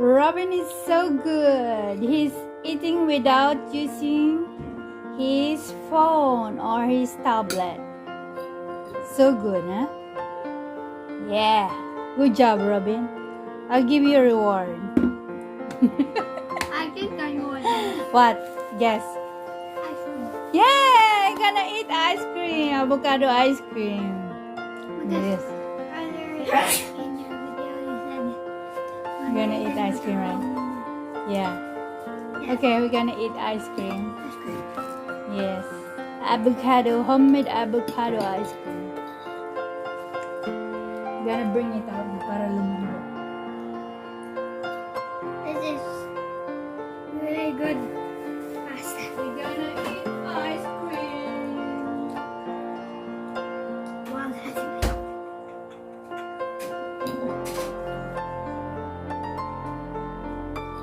Robin is so good. He's eating without using his phone or his tablet. So good, huh? Yeah. Good job, Robin. I'll give you a reward. I think I know what it is. What? Guess. Ice cream. Yeah, I'm gonna eat ice cream. Avocado ice cream. Yes. Earlier in your video, you said I'm gonna eat ice cream, right? Yeah. Okay, we're gonna eat ice cream. Ice cream. Yes. Avocado, homemade avocado ice cream. I'm gonna bring it out para lumambot. This is really good pasta. We're gonna eat ice cream. Wow, that's a bit.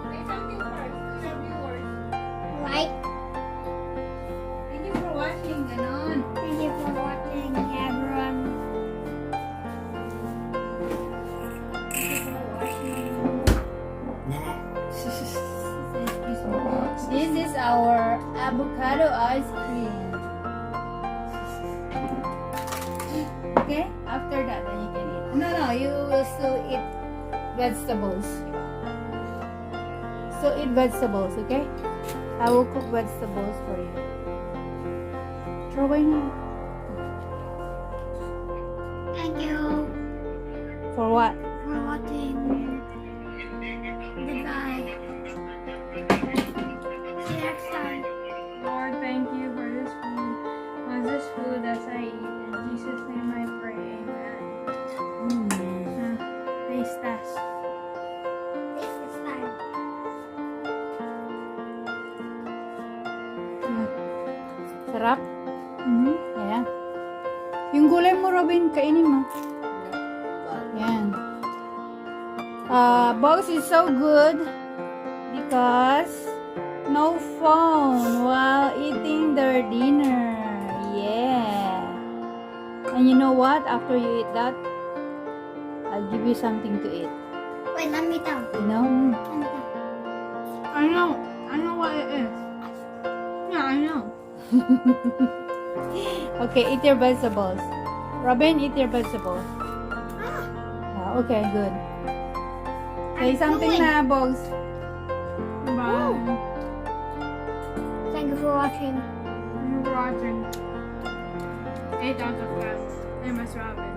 Say something first to your viewers. Right? Thank you for watching, ganon. Thank you for watching, everyone. This is our avocado ice cream. Okay? After that, then you can eat. No, you will still eat vegetables. So eat vegetables, okay? I will cook vegetables for you. Throw away now. Thank you For what? for watching. Goodbye. See you next time. Lord, thank you for this food. Was this food as I eat? In Jesus' name I pray. Amen. Taste test. See you next time. Sarap? Ayan. Yung gulay mo, Robin, kainin mo. Ayan. Box is so good because no phone while eating their dinner. Yeah. And you know what? After you eat that, I'll give you something to eat. Wait, let me tell. You know? Let me tell. I know what it is. Yeah, I know. Okay, eat your vegetables. Robin, eat your vegetables. Okay, good. Say I'm something going. na, Bogs. Bye. Thank you for watching. Thank you for watching. 8 out of 10. Name is Robin.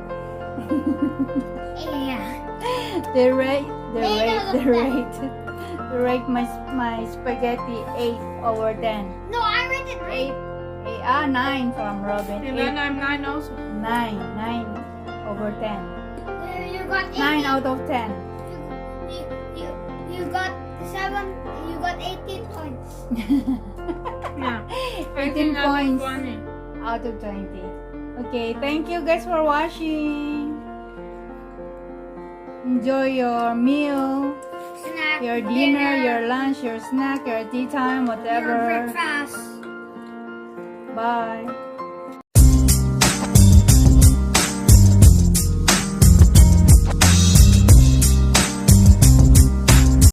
Yeah. They rate my spaghetti 8 over 10. No, I read it right. 9 from Robin. And then I'm 9 also. 9 over 10. You got 18. 9 out of 10. You got 7. You got 18 points. Yeah. 18 out of points 20. out of 20. Okay, thank you guys for watching. Enjoy your meal, Snack. your dinner, your lunch, your snack, your tea time, Your whatever. breakfast. Bye.